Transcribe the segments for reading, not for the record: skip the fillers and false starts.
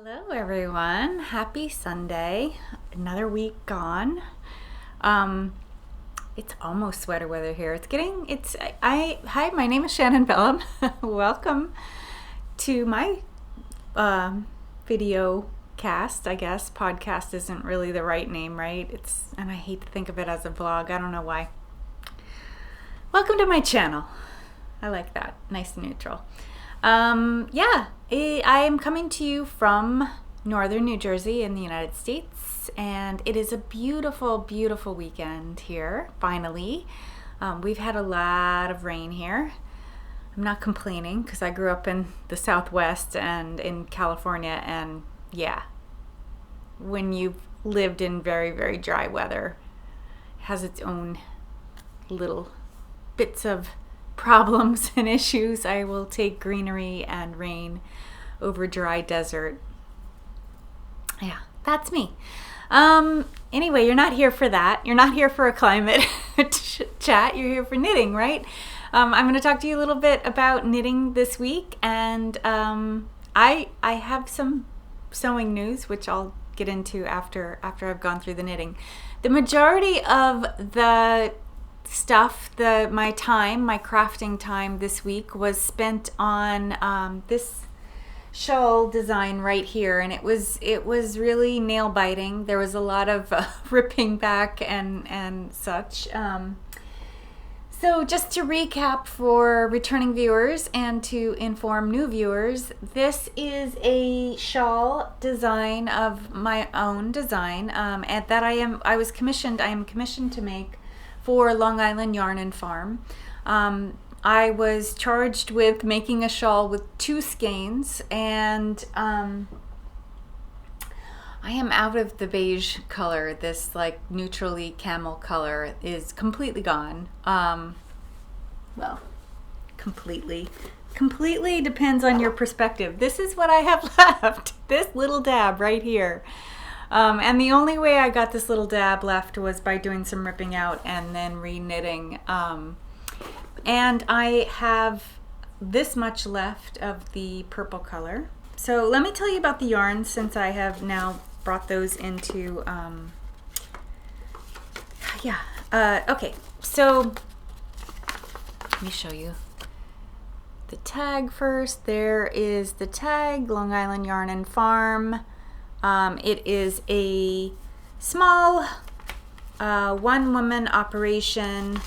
Hello everyone, happy Sunday. Another week gone. It's almost sweater weather here. Hi, my name is Shannon Bellum. Welcome to my video cast, I guess. Podcast isn't really the right name, right? And I hate to think of it as a vlog. I don't know why. Welcome to my channel. I like that. Nice and neutral. I am coming to you from northern New Jersey in the United States, and it is a beautiful, beautiful weekend here, finally. We've had a lot of rain here. I'm not complaining because I grew up in the Southwest and in California, and yeah, when you've lived in very, very dry weather, it has its own little bits of problems and issues. I will take greenery and rain over dry desert. Yeah, that's me. Anyway, you're not here for that. You're not here for a climate chat. You're here for knitting, right? I'm going to talk to you a little bit about knitting this week, and I have some sewing news, which I'll get into after I've gone through the knitting. The majority of the stuff, my crafting time this week was spent on this shawl design right here, and it was really nail biting. There was a lot of ripping back and such. So just to recap for returning viewers and to inform new viewers, this is a shawl design of my own design, and that I am commissioned to make for Long Island Yarn and Farm. I was charged with making a shawl with 2 skeins, and I am out of the beige color. This like neutrally camel color is completely gone. Well, completely depends on your perspective. This is what I have left. This little dab right here. And the only way I got this little dab left was by doing some ripping out and then re-knitting. And I have this much left of the purple color. So let me tell you about the yarns, since I have now brought those into, okay, so let me show you the tag first. There is the tag, Long Island Yarn and Farm. It is a small one-woman operation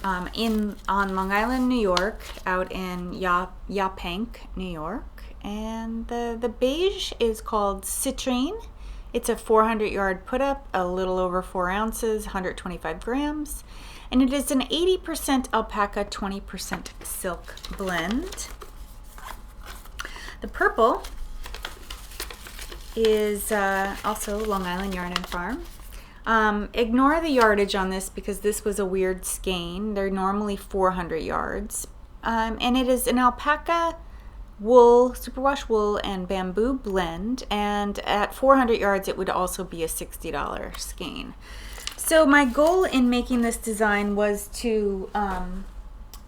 on Long Island, New York, out in Yaphank, New York, and the beige is called Citrine. It's a 400-yard put-up, a little over 4 ounces, 125 grams, and it is an 80% alpaca, 20% silk blend. The purple is also Long Island Yarn and Farm. Ignore the yardage on this because this was a weird skein. They're normally 400 yards. And it is an alpaca, wool, superwash wool, and bamboo blend. And at 400 yards, it would also be a $60 skein. So my goal in making this design was to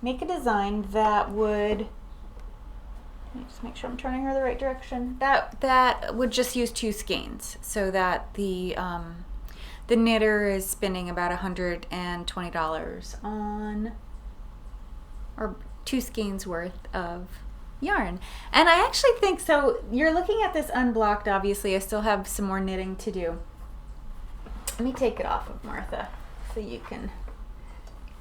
make a design that would, let me just make sure I'm turning her the right direction, that would just use 2 skeins, so that the knitter is spending about $120 on, or 2 skeins worth of yarn. And I actually think, so you're looking at this unblocked, obviously. I still have some more knitting to do. Let me take it off of Martha so you can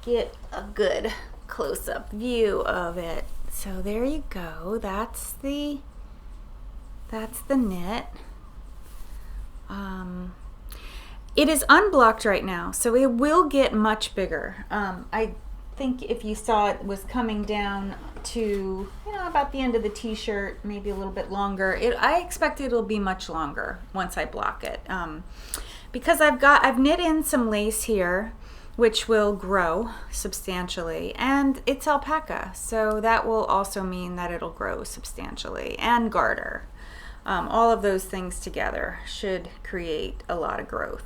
get a good close-up view of it. So there you go. That's the knit. It is unblocked right now, so it will get much bigger. I think if you saw it was coming down to, about the end of the t-shirt, maybe a little bit longer. I expect it'll be much longer once I block it, because I've knit in some lace here, which will grow substantially, and it's alpaca, so that will also mean that it'll grow substantially, and garter. All of those things together should create a lot of growth.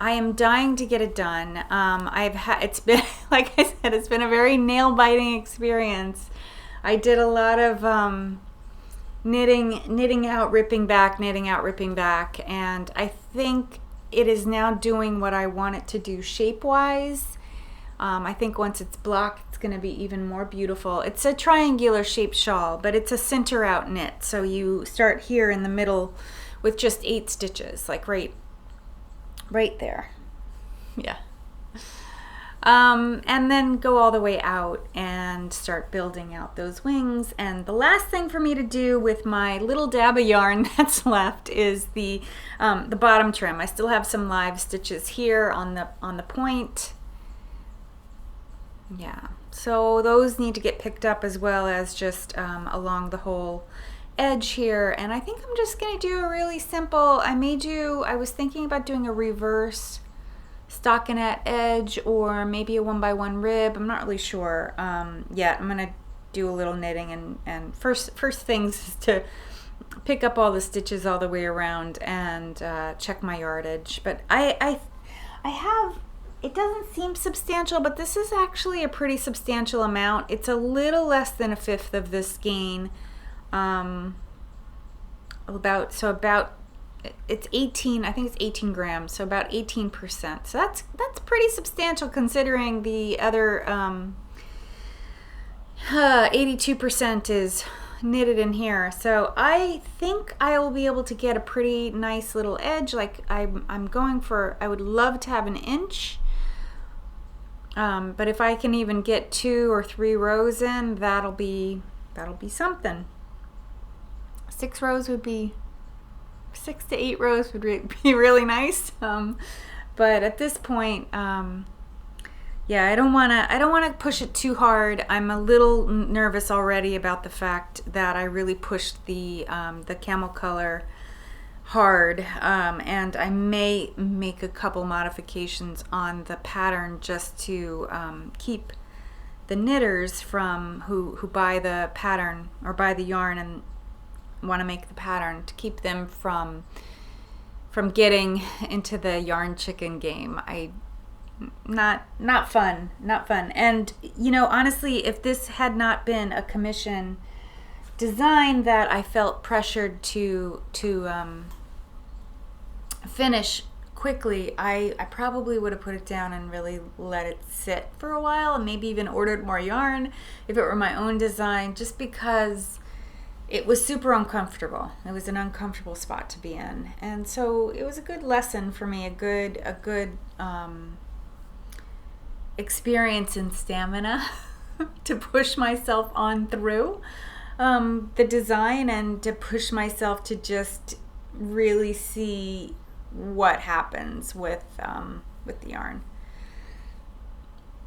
I am dying to get it done. It's been, like I said, it's been a very nail-biting experience. I did a lot of knitting out, ripping back, knitting out, ripping back, and I think it is now doing what I want it to do shape-wise. I think once it's blocked, it's going to be even more beautiful. It's a triangular shaped shawl, but it's a center out knit. So you start here in the middle with just 8 stitches, like right there. Yeah. And then go all the way out and start building out those wings. And the last thing for me to do with my little dab of yarn that's left is the bottom trim. I still have some live stitches here on the point. Yeah, so those need to get picked up as well as just along the whole edge here. And I think I'm just going to do a really simple, I was thinking about doing a reverse stockinette edge or maybe a 1x1 rib. I'm not really sure yet. I'm going to do a little knitting and first things is to pick up all the stitches all the way around and check my yardage. But I have, it doesn't seem substantial, but this is actually a pretty substantial amount. It's a little less than 1/5 of this skein. It's 18, I think it's 18 grams, so about 18%. So that's pretty substantial considering the other 82% is knitted in here. So I think I will be able to get a pretty nice little edge. Like I'm going for, I would love to have an inch. But if I can even get 2 or 3 rows in, that'll be something. 6 to 8 rows would be really nice. But at this point, yeah, I don't want to push it too hard. I'm a little nervous already about the fact that I really pushed the camel color hard, and I may make a couple modifications on the pattern just to keep the knitters from who buy the pattern or buy the yarn and want to make the pattern, to keep them from getting into the yarn chicken game. Not fun. And you know, honestly, if this had not been a commission design that I felt pressured to finish quickly, I probably would have put it down and really let it sit for a while and maybe even ordered more yarn if it were my own design, just because it was super uncomfortable. It was an uncomfortable spot to be in. And so it was a good lesson for me, a good experience in stamina to push myself on through the design and to push myself to just really see what happens with the yarn.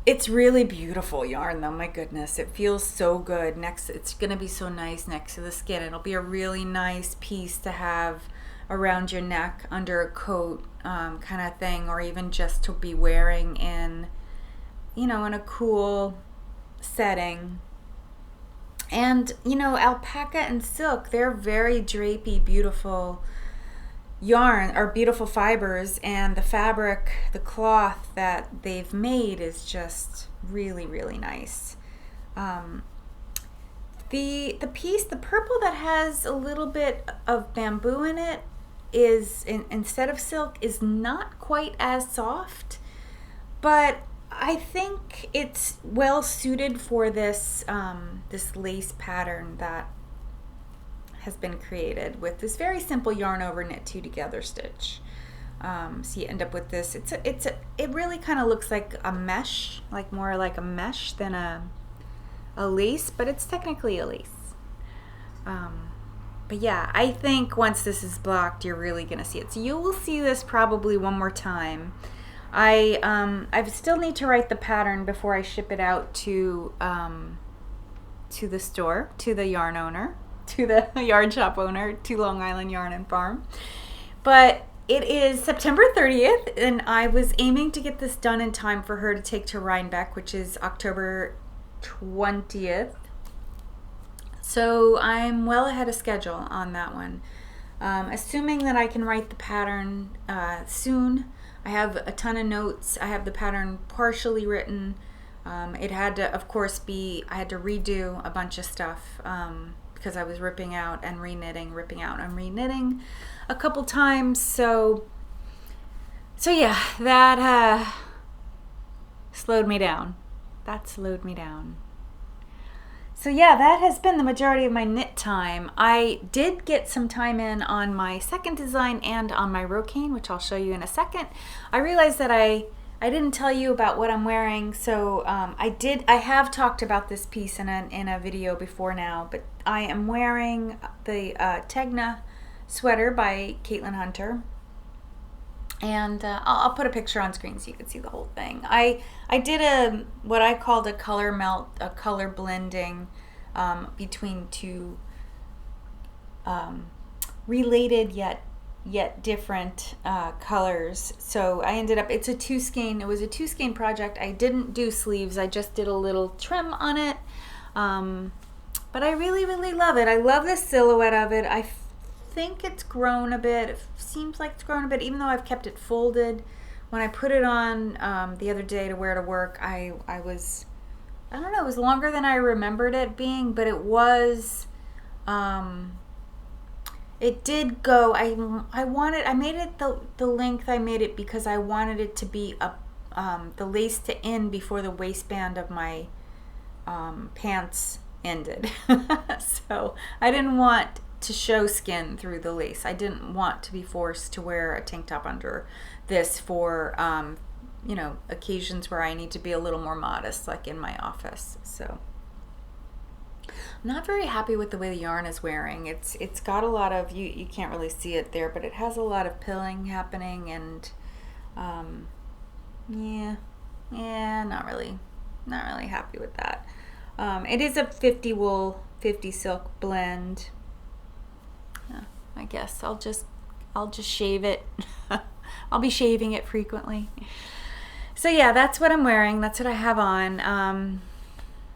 It's really beautiful yarn though, my goodness. It feels so good. It's gonna be so nice next to the skin. It'll be a really nice piece to have around your neck under a coat kind of thing, or even just to be wearing in, you know, in a cool setting. And you know, alpaca and silk, they're very drapey, beautiful yarn, or beautiful fibers, and the fabric, the cloth that they've made is just really, really nice. The piece, the purple that has a little bit of bamboo in it, is instead of silk, is not quite as soft, but I think it's well suited for this this lace pattern that has been created with this very simple yarn over knit 2 together stitch. So you end up with this. It really kind of looks like a mesh, like more like a mesh than a lace, but it's technically a lace. But yeah, I think once this is blocked, you're really gonna see it. So you will see this probably one more time. I still need to write the pattern before I ship it out to the store, to the yarn owner, to the yarn shop owner, to Long Island Yarn and Farm. But it is September 30th, and I was aiming to get this done in time for her to take to Rhinebeck, which is October 20th. So I'm well ahead of schedule on that one. Assuming that I can write the pattern soon. I have a ton of notes. I have the pattern partially written. It had to, of course, I had to redo a bunch of stuff because I was ripping out and reknitting, ripping out and reknitting a couple times. So yeah, that slowed me down. That slowed me down. So yeah, that has been the majority of my knit time. I did get some time in on my second design and on my Rocane, which I'll show you in a second. I realized that I didn't tell you about what I'm wearing, so I have talked about this piece in a video before now, but I am wearing the Tegna sweater by Caitlin Hunter. And I'll put a picture on screen so you can see the whole thing. I did what I called a color melt, a color blending between two related yet different colors. So I ended up, it was a 2 skein project. I didn't do sleeves, I just did a little trim on it. But I really, really love it. I love the silhouette of it. I think it's grown a bit. It seems like it's grown a bit, even though I've kept it folded. When I put it on the other day to wear to work, I don't know, it was longer than I remembered it being, but it was, it did go, I made it the length I made it because I wanted it to be the lace to end before the waistband of my pants ended. So I didn't want to show skin through the lace. I didn't want to be forced to wear a tank top under this for you know, occasions where I need to be a little more modest, like in my office. So I'm not very happy with the way the yarn is wearing. It's got a lot of, you can't really see it there, but it has a lot of pilling happening, and yeah, not really happy with that. It is a 50 wool 50 silk blend. I guess I'll just shave it. I'll be shaving it frequently. So yeah, that's what I'm wearing. That's what I have on.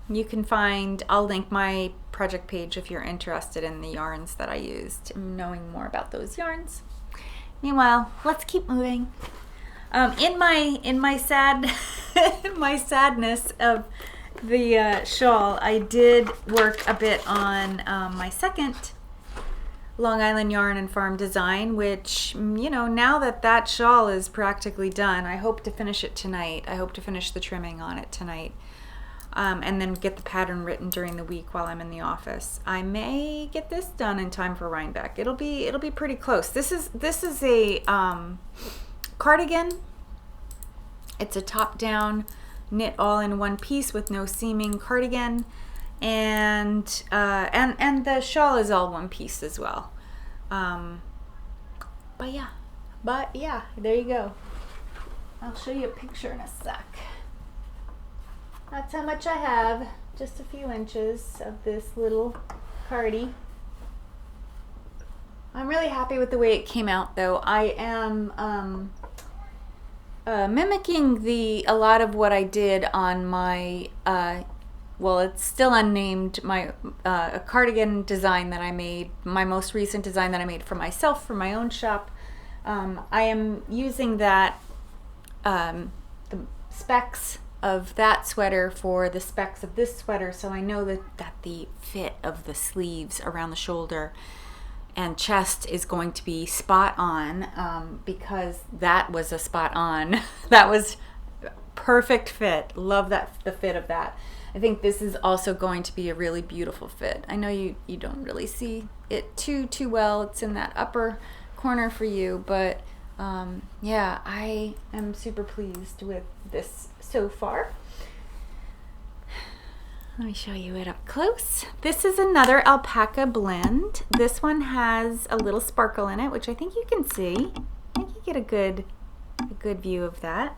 You can find, I'll link my project page if you're interested in the yarns that I used, knowing more about those yarns. Meanwhile, let's keep moving. In my sadness of the shawl, I did work a bit on my second Long Island Yarn and Farm design, which, you know, now that shawl is practically done, I hope to finish it tonight. I hope to finish the trimming on it tonight, and then get the pattern written during the week while I'm in the office. I may get this done in time for Rhinebeck. It'll be pretty close. This is a cardigan. It's a top-down knit all in one piece with no seaming cardigan. And the shawl is all one piece as well. But yeah, there you go. I'll show you a picture in a sec. That's how much I have. Just a few inches of this little cardi. I'm really happy with the way it came out, though. I am mimicking a lot of what I did on my well, it's still unnamed, my a cardigan design that I made, my most recent design that I made for myself, for my own shop. I am using that, the specs of that sweater for the specs of this sweater, so I know that the fit of the sleeves around the shoulder and chest is going to be spot on, because that was a spot on. That was perfect fit. Love the fit of that. I think this is also going to be a really beautiful fit. I know you don't really see it too well. It's in that upper corner for you, but yeah, I am super pleased with this so far. Let me show you it up close. This is another alpaca blend. This one has a little sparkle in it, which I think you can see. I think you get a good view of that.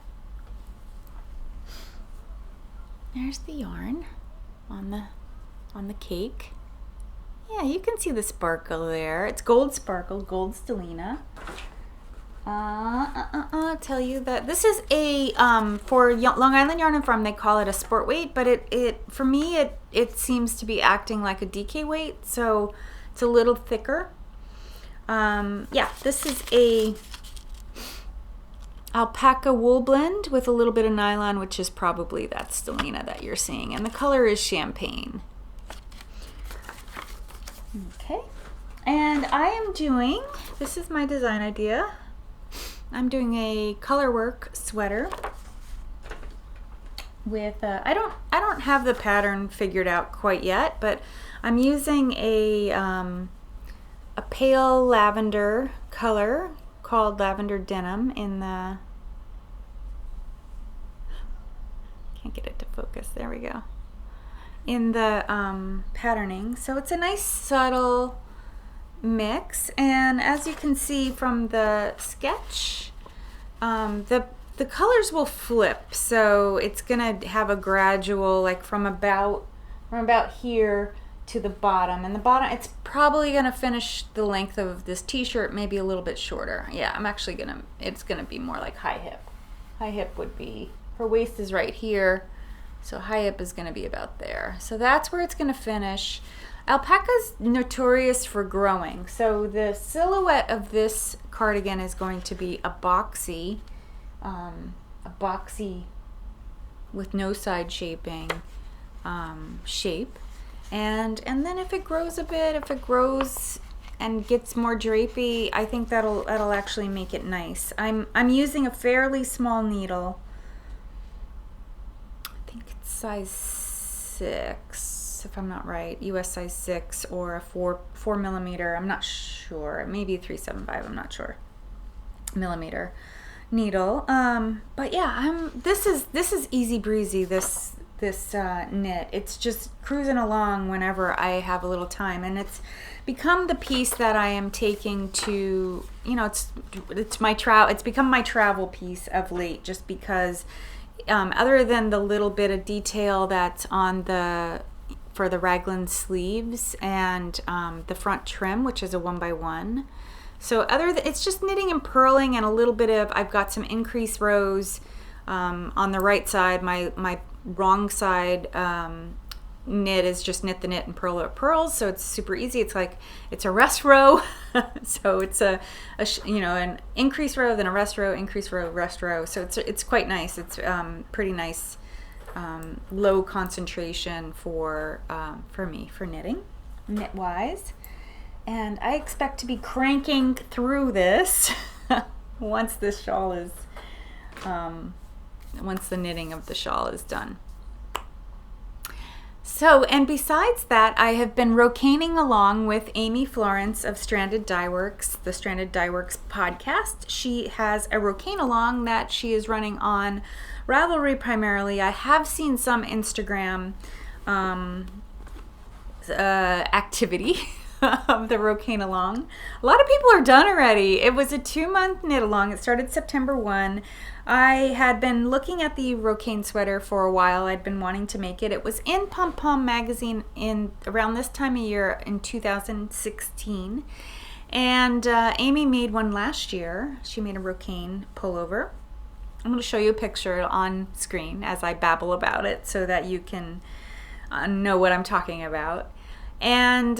There's the yarn on the cake. Yeah, you can see the sparkle there. It's gold sparkle, gold stellina. I'll tell you that this is a for Long Island Yarn and Farm, they call it a sport weight, but it for me it seems to be acting like a DK weight, so it's a little thicker. Yeah, this is a alpaca wool blend with a little bit of nylon, which is probably that stellina that you're seeing, and the color is champagne. Okay, and I am doing, this is my design idea. I'm doing a colorwork sweater with I don't have the pattern figured out quite yet, but I'm using a pale lavender color called Lavender Denim in the, can't get it to focus, there we go, in the patterning. So it's a nice subtle mix, and as you can see from the sketch, the colors will flip, so it's gonna have a gradual, like from about here to the bottom, and the bottom, it's probably gonna finish the length of this t-shirt, maybe a little bit shorter. Yeah, I'm actually gonna, it's gonna be more like high hip. High hip would be, her waist is right here, so high hip is gonna be about there. So that's where it's gonna finish. Alpaca's notorious for growing, so the silhouette of this cardigan is going to be a boxy with no side shaping shape, and then if it grows a bit, if it grows and gets more drapey, I think that'll actually make it nice. I'm using a fairly small needle. I think it's size 6, if I'm not right, US size 6, or a 4 millimeter. I'm not sure. Maybe 375. I'm not sure. Millimeter needle. But yeah, this is easy breezy. This knit. It's just cruising along whenever I have a little time, and it's become the piece that I am taking to, you know, it's become my travel piece of late, just because other than the little bit of detail that's on for the raglan sleeves and the front trim, which is a 1x1. So it's just knitting and purling, and a little bit of, I've got some increase rows on the right side. My wrong side knit is just knit the knit and purl it purls, so it's super easy. It's like, it's a rest row. So it's an increase row, then a rest row, increase row, rest row. So it's quite nice. It's pretty nice, low concentration for me, for knitting, knit wise. And I expect to be cranking through this once this shawl is, once the knitting of the shawl is done. So, and besides that, I have been rocaning along with Amy Florence of Stranded Dyeworks, the Stranded Dyeworks podcast. She has a rocane along that she is running on Ravelry primarily. I have seen some Instagram activity of the rocane along. A lot of people are done already. It was a 2-month knit along. It started September 1. I had been looking at the rocane sweater for a while. I'd been wanting to make it. It was in Pom Pom magazine in around this time of year in 2016. And Amy made one last year. She made a rocane pullover. I'm going to show you a picture on screen as I babble about it so that you can know what I'm talking about. And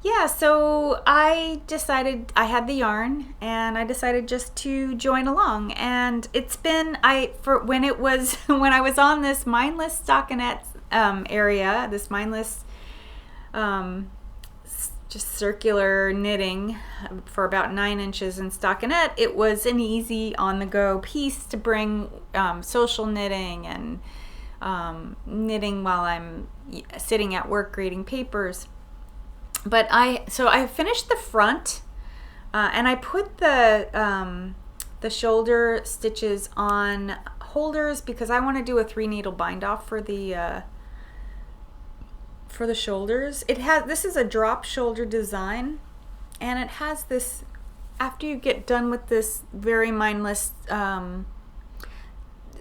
yeah, so I decided, I had the yarn, and I decided just to join along. And it's been, when I was on this mindless stockinette area, this mindless just circular knitting for about 9 inches in stockinette, it was an easy on-the-go piece to bring social knitting and knitting while I'm sitting at work grading papers. But I finished the front, and I put the shoulder stitches on holders because I want to do a 3-needle bind off for the shoulders. This is a drop shoulder design, and it has this, after you get done with this very mindless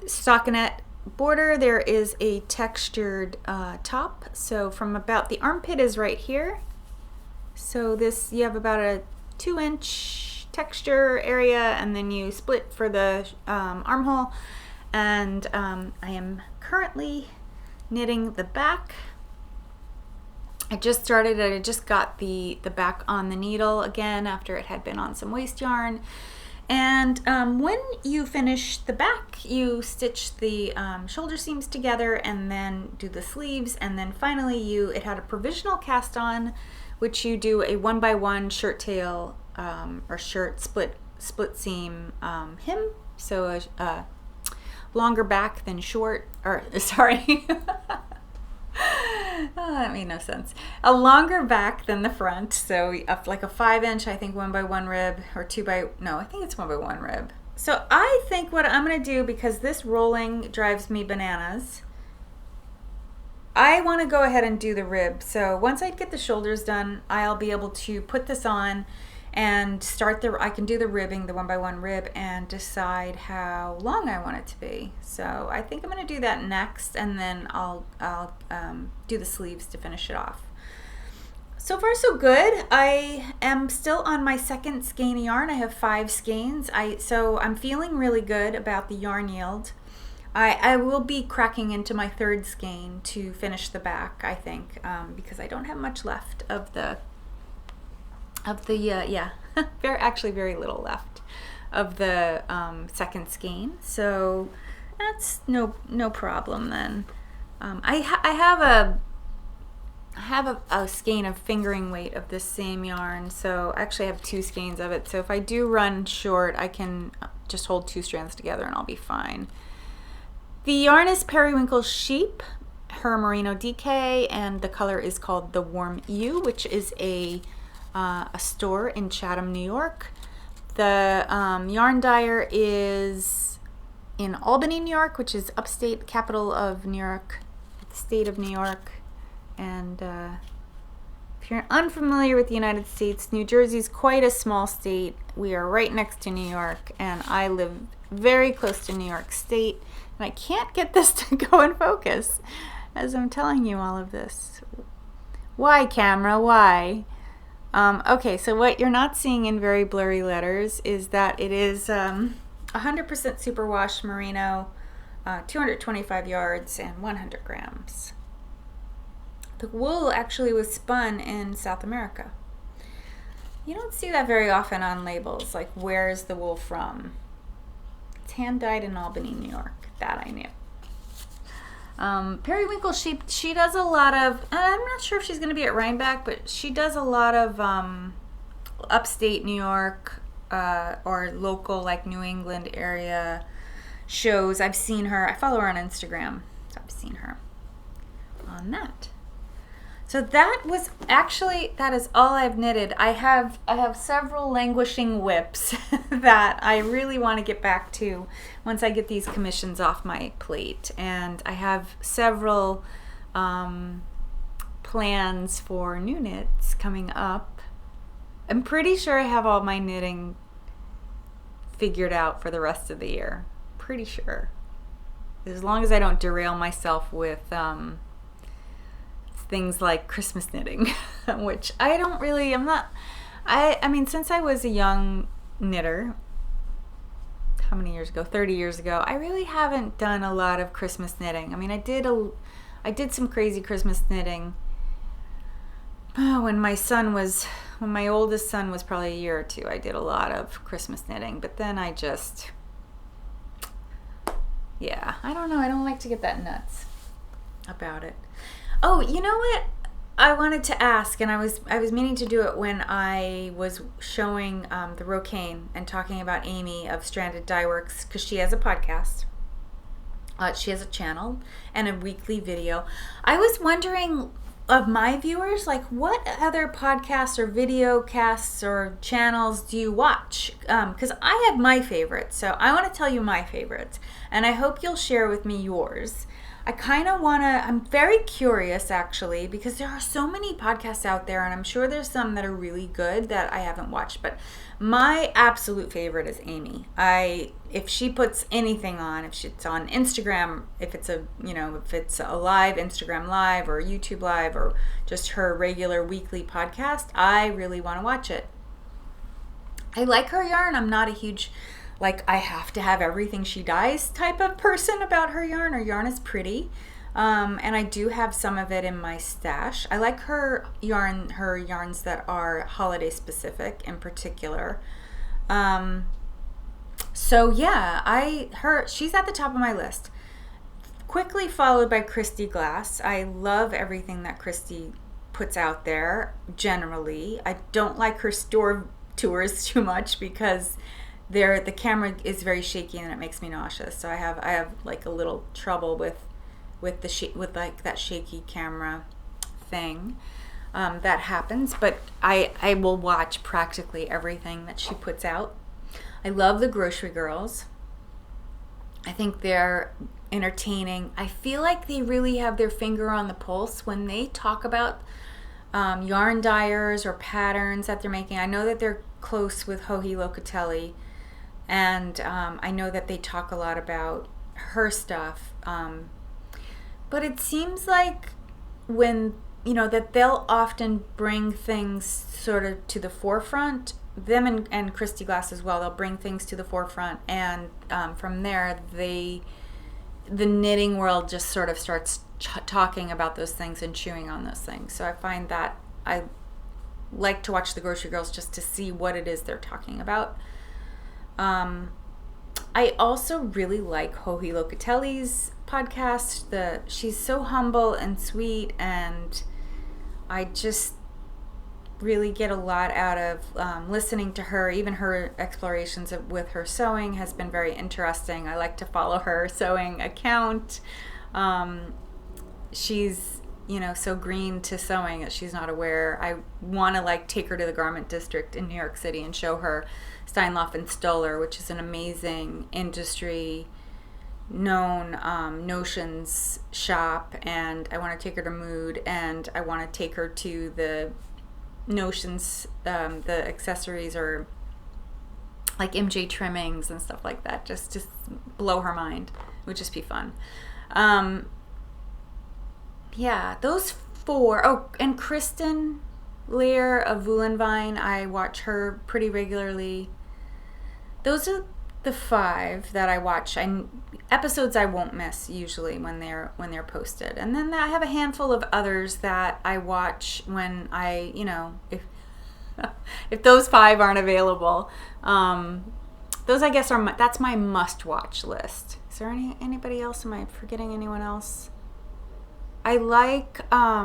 stockinette border, there is a textured top. So from about the armpit is right here. So this, you have about a 2-inch texture area, and then you split for the armhole. And I am currently knitting the back. I just got the back on the needle again after it had been on some waste yarn. And when you finish the back, you stitch the shoulder seams together and then do the sleeves, and then finally it had a provisional cast on which you do a 1x1 shirt tail or shirt split seam hem. So a longer back than short, or sorry. Oh, that made no sense. A longer back than the front, so like a 5-inch, I think 1x1 rib, or I think it's 1x1 rib. So I think what I'm gonna do, because this rolling drives me bananas, I want to go ahead and do the rib. So once I get the shoulders done, I'll be able to put this on and I can do the ribbing, the 1x1 rib, and decide how long I want it to be. So I think I'm going to do that next, and then I'll do the sleeves to finish it off. So far so good. I am still on my second skein of yarn. I have 5 skeins. So I'm feeling really good about the yarn yield. I will be cracking into my 3rd skein to finish the back, I think, because I don't have much left of the very little left of the 2nd skein, so that's no problem then. I have a skein of fingering weight of this same yarn, so I actually have 2 skeins of it, so if I do run short, I can just hold 2 strands together and I'll be fine. The yarn is Periwinkle Sheep, her Merino DK, and the color is called The Warm Ewe, which is a store in Chatham, New York. The yarn dyer is in Albany, New York, which is upstate, capital of New York, the state of New York. And if you're unfamiliar with the United States, New Jersey is quite a small state. We are right next to New York, and I live very close to New York State. And I can't get this to go in focus as I'm telling you all of this. Why, camera? Why? Okay, so what you're not seeing in very blurry letters is that it is 100% superwash merino, 225 yards, and 100 grams. The wool actually was spun in South America. You don't see that very often on labels, like where's the wool from? It's hand dyed in Albany, New York. That I knew. Periwinkle Sheep, she does a lot of, I'm not sure if she's going to be at Rhinebeck, but she does a lot of upstate New York or local, like New England area shows. I've seen her. I follow her on Instagram, so I've seen her on that. So that is all I've knitted. I have several languishing whips that I really want to get back to once I get these commissions off my plate. And I have several plans for new knits coming up. I'm pretty sure I have all my knitting figured out for the rest of the year. Pretty sure. As long as I don't derail myself with things like Christmas knitting, which I mean, since I was a young knitter, how many years ago? 30 years ago, I really haven't done a lot of Christmas knitting. I mean, I did some crazy Christmas knitting when my oldest son was probably a year or 2. I did a lot of Christmas knitting, but then I don't know, I don't like to get that nuts about it. Oh, you know what? I wanted to ask, and I was meaning to do it when I was showing the Rocane and talking about Amy of Stranded Dyeworks, because she has a podcast. She has a channel and a weekly video. I was wondering, of my viewers, like, what other podcasts or video casts or channels do you watch? Because I have my favorites, so I want to tell you my favorites, and I hope you'll share with me yours. I'm very curious, actually, because there are so many podcasts out there, and I'm sure there's some that are really good that I haven't watched, but my absolute favorite is Amy. If she puts anything on, if it's on Instagram, if it's a live Instagram live or YouTube live or just her regular weekly podcast, I really want to watch it. I like her yarn. I'm not a huge, I have to have everything she dyes type of person about her yarn. Her yarn is pretty. And I do have some of it in my stash. I like her yarns that are holiday specific in particular. So yeah, she's at the top of my list. Quickly followed by Kristy Glass. I love everything that Kristy puts out there generally. I don't like her store tours too much because the camera is very shaky and it makes me nauseous. So I have like a little trouble with like that shaky camera thing. That happens, but I will watch practically everything that she puts out. I love the Grocery Girls. I think they're entertaining. I feel like they really have their finger on the pulse when they talk about yarn dyers or patterns that they're making. I know that they're close with Joji Locatelli, and I know that they talk a lot about her stuff. But it seems like when, that they'll often bring things sort of to the forefront, them and Kristy Glass as well, they'll bring things to the forefront, and from there, the knitting world just sort of starts talking about those things and chewing on those things. So I find that I like to watch the Grocery Girls just to see what it is they're talking about. I also really like Joji Locatelli's podcast. She's so humble and sweet, and I just really get a lot out of listening to her. Even her explorations with her sewing has been very interesting. I like to follow her sewing account. She's so green to sewing that she's not aware. I want to take her to the Garment District in New York City and show her Steinlauf and Stoller, which is an amazing industry known notions shop, and I want to take her to Mood, and I want to take her to the notions, the accessories, or like MJ trimmings and stuff like that, just blow her mind. It would just be fun. Yeah, those four. Oh, and Kristen Lear of Voolenvine, I watch her pretty regularly. Those are the 5 that I watch. Episodes I won't miss usually when they're posted, and then I have a handful of others that I watch when I, if those 5 aren't available. Those I guess that's my must-watch list. Is there anybody else? Am I forgetting anyone else? I like I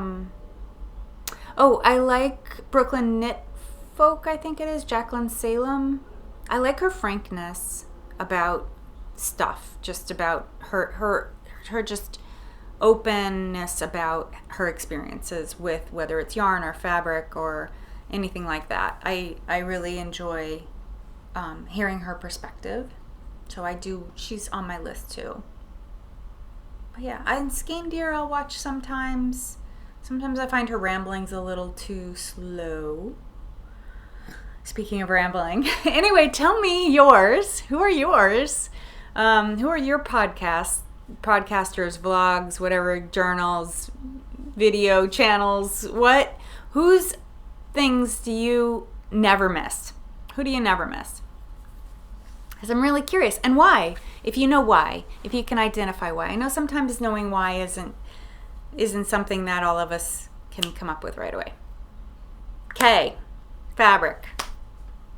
like Brooklyn Knitfolk, I think it is, Jacqueline Salem. I like her frankness about stuff, just about her just openness about her experiences with whether it's yarn or fabric or anything like that. I really enjoy hearing her perspective. So she's on my list too. But yeah, and Skein Deer I'll watch sometimes. Sometimes I find her ramblings a little too slow. Speaking of rambling. Anyway, tell me yours. Who are yours? Who are your podcasters, vlogs, whatever, journals, video channels? Whose things do you never miss? Who do you never miss? Because I'm really curious. And why? If you know why. If you can identify why. I know sometimes knowing why isn't something that all of us can come up with right away. Okay. Fabric.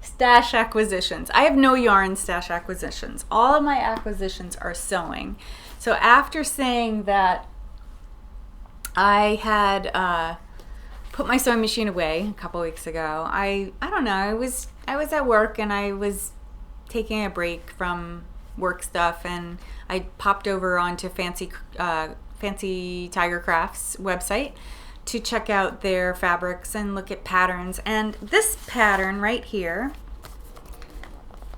Stash acquisitions. I have no yarn stash acquisitions. All of my acquisitions are sewing. So after saying that I had put my sewing machine away a couple weeks ago, I don't know, I was at work and I was taking a break from work stuff, and I popped over onto Fancy Tiger Crafts website to check out their fabrics and look at patterns. And this pattern right here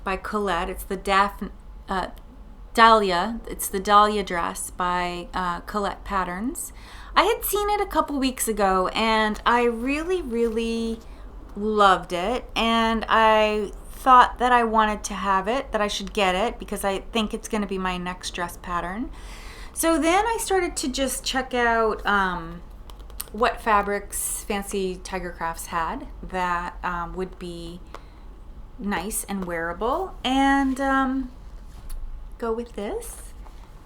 by Colette, it's the Dahlia. It's the Dahlia dress by Colette Patterns. I had seen it a couple weeks ago and I really, really loved it, and I thought that I wanted to have it, that I should get it because I think it's going to be my next dress pattern. So then I started to just check out what fabrics Fancy Tiger Crafts had that would be nice and wearable, and go with this.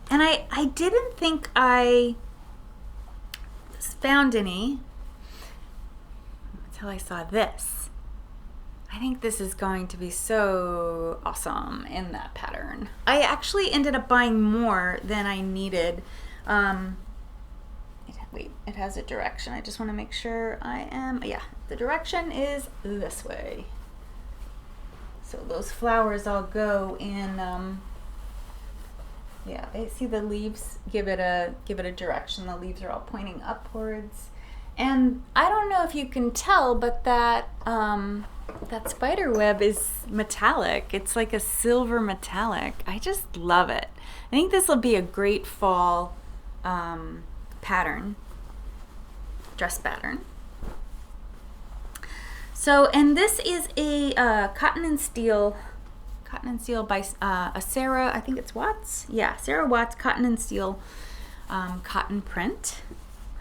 And I didn't think I found any until I saw this. I think this is going to be so awesome in that pattern. I actually ended up buying more than I needed. It wait, it has a direction. I just want to make sure I am, yeah, the direction is this way. So those flowers all go in, yeah, I see the leaves give it a direction. The leaves are all pointing upwards. And I don't know if you can tell, but that spider web is metallic. It's like a silver metallic. I just love it. I think this will be a great fall pattern, dress pattern. So, and this is a Cotton and Steele by Sarah, I think it's Watts. Yeah, Sarah Watts Cotton and Steele cotton print.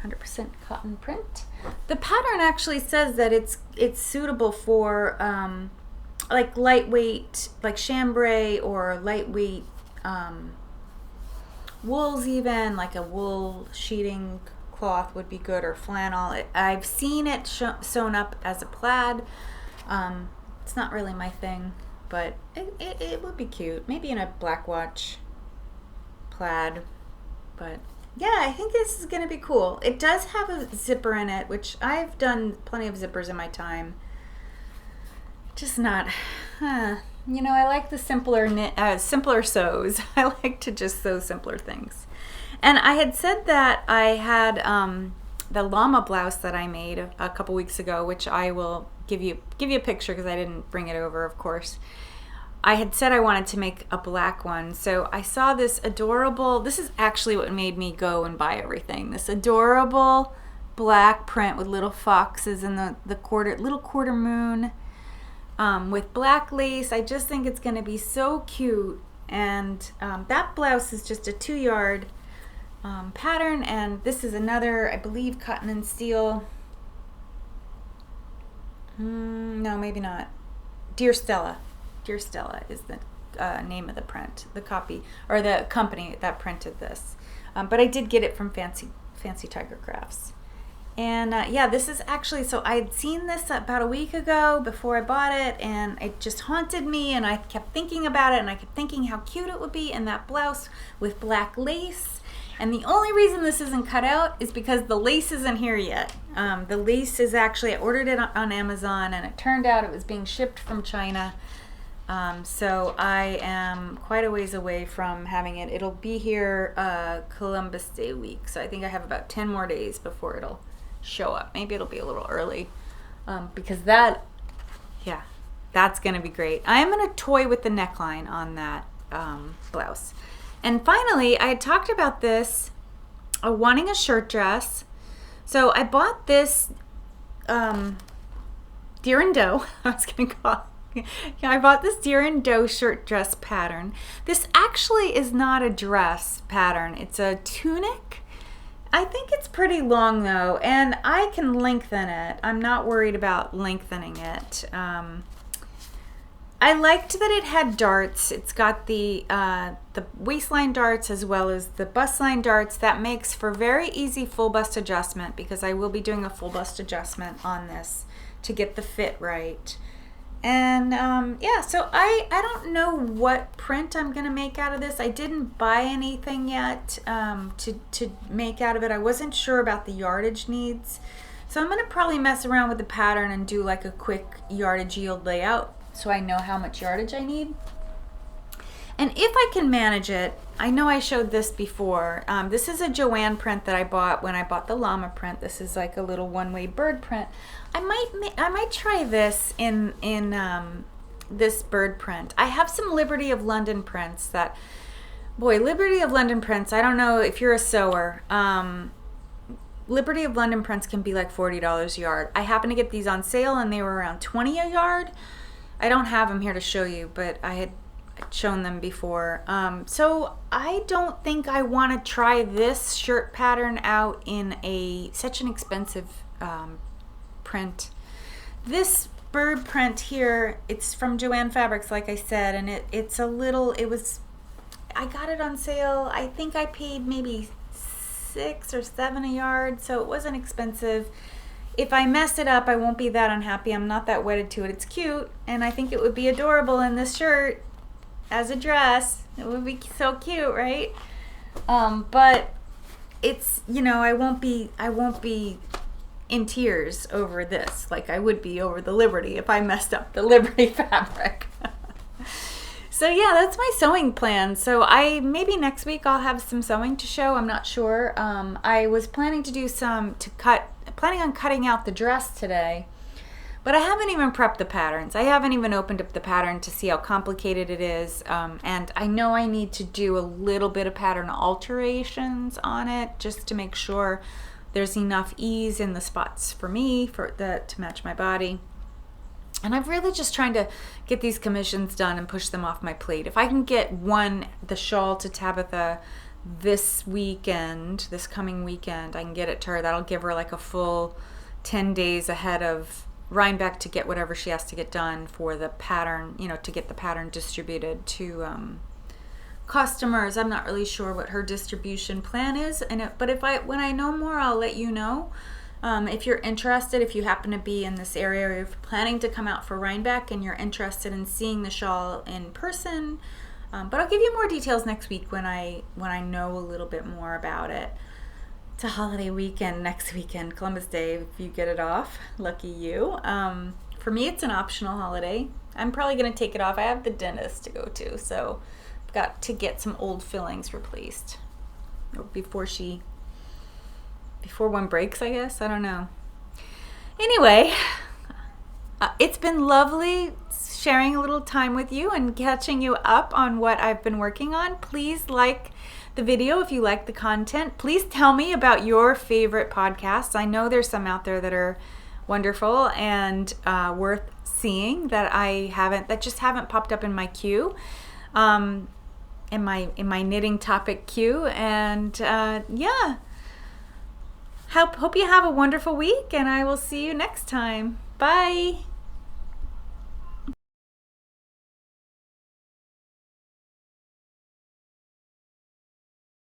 100% cotton print. The pattern actually says that it's suitable for like lightweight, like chambray, or lightweight wools, even like a wool sheeting cloth would be good, or flannel. I've seen it sewn up as a plaid. It's not really my thing, but it would be cute. Maybe in a black watch plaid, but yeah, I think this is going to be cool. It does have a zipper in it, which I've done plenty of zippers in my time. Just not, you know, I like the simpler sews. I like to just sew simpler things. And I had said that I had the llama blouse that I made a couple weeks ago, which I will give you a picture because I didn't bring it over, of course. I had said I wanted to make a black one, so I saw this adorable, this is actually what made me go and buy everything, this adorable black print with little foxes and the little quarter moon with black lace. I just think it's going to be so cute, and that blouse is just a 2-yard pattern, and this is another, I believe, Cotton and Steele. No, maybe not. Dear Stella. Dear Stella is the name of the print, the copy, or the company that printed this. But I did get it from Fancy Tiger Crafts. And yeah, this is actually, so I'd seen this about a week ago before I bought it, and it just haunted me, and I kept thinking about it, and I kept thinking how cute it would be in that blouse with black lace. And the only reason this isn't cut out is because the lace isn't here yet. The lace is actually, I ordered it on Amazon, and it turned out it was being shipped from China. So I am quite a ways away from having it. It'll be here Columbus Day week, so I think I have about 10 more days before it'll show up. Maybe it'll be a little early, because that's gonna be great. I am gonna toy with the neckline on that blouse. And finally, I had talked about this, wanting a shirt dress. So I bought this Deer and Doe, I was gonna call it. Yeah, I bought this Deer and Doe shirt dress pattern. This actually is not a dress pattern. It's a tunic. I think it's pretty long though, and I can lengthen it. I'm not worried about lengthening it. I liked that it had darts. It's got the waistline darts as well as the bust line darts. That makes for very easy full bust adjustment, because I will be doing a full bust adjustment on this to get the fit right. And yeah, so I don't know what print I'm gonna make out of this. I didn't buy anything yet to make out of it. I wasn't sure about the yardage needs, so I'm gonna probably mess around with the pattern and do like a quick yardage yield layout so I know how much yardage I need. And if I can manage it, I know I showed this before. This is a Joanne print that I bought when I bought the llama print. This is like a little one-way bird print. I might try this in this bird print. I have some Liberty of London prints that, boy, Liberty of London prints, I don't know if you're a sewer. Liberty of London prints can be like $40 a yard. I happened to get these on sale and they were around $20 a yard. I don't have them here to show you, but I had shown them before. So I don't think I want to try this shirt pattern out in such an expensive print. This bird print here, it's from Joanne Fabrics, like I said, and I got it on sale. I think I paid maybe $6 or $7 a yard, so it wasn't expensive. If I mess it up, I won't be that unhappy. I'm not that wedded to it. It's cute, and I think it would be adorable in this shirt as a dress. It would be so cute, right? But it's, you know, I won't be in tears over this like I would be over the Liberty if I messed up the Liberty fabric. So yeah, that's my sewing plan. So maybe next week I'll have some sewing to show. I'm not sure. I was planning to do planning on cutting out the dress today, but I haven't even prepped the patterns. I haven't even opened up the pattern to see how complicated it is. And I know I need to do a little bit of pattern alterations on it just to make sure there's enough ease in the spots for me to match my body. And I'm really just trying to get these commissions done and push them off my plate. If I can get the shawl to Tabitha this coming weekend, I can get it to her. That'll give her like a full 10 days ahead of Rhinebeck to get whatever she has to get done for the pattern, you know, to get the pattern distributed to customers. I'm not really sure what her distribution plan is, but when I know more, I'll let you know. If you're interested, if you happen to be in this area, or you're planning to come out for Rhinebeck and you're interested in seeing the shawl in person, but I'll give you more details next week when I know a little bit more about it. It's a holiday weekend next weekend, Columbus Day, if you get it off. Lucky you. For me, it's an optional holiday. I'm probably going to take it off. I have the dentist to go to, so I've got to get some old fillings replaced before one breaks, I guess. I don't know. Anyway, it's been lovely sharing a little time with you and catching you up on what I've been working on. Please like the video if you like the content. Please tell me about your favorite podcasts. I know there's some out there that are wonderful and worth seeing that just haven't popped up in my queue, in my knitting topic queue. And yeah. Hope you have a wonderful week, and I will see you next time. Bye.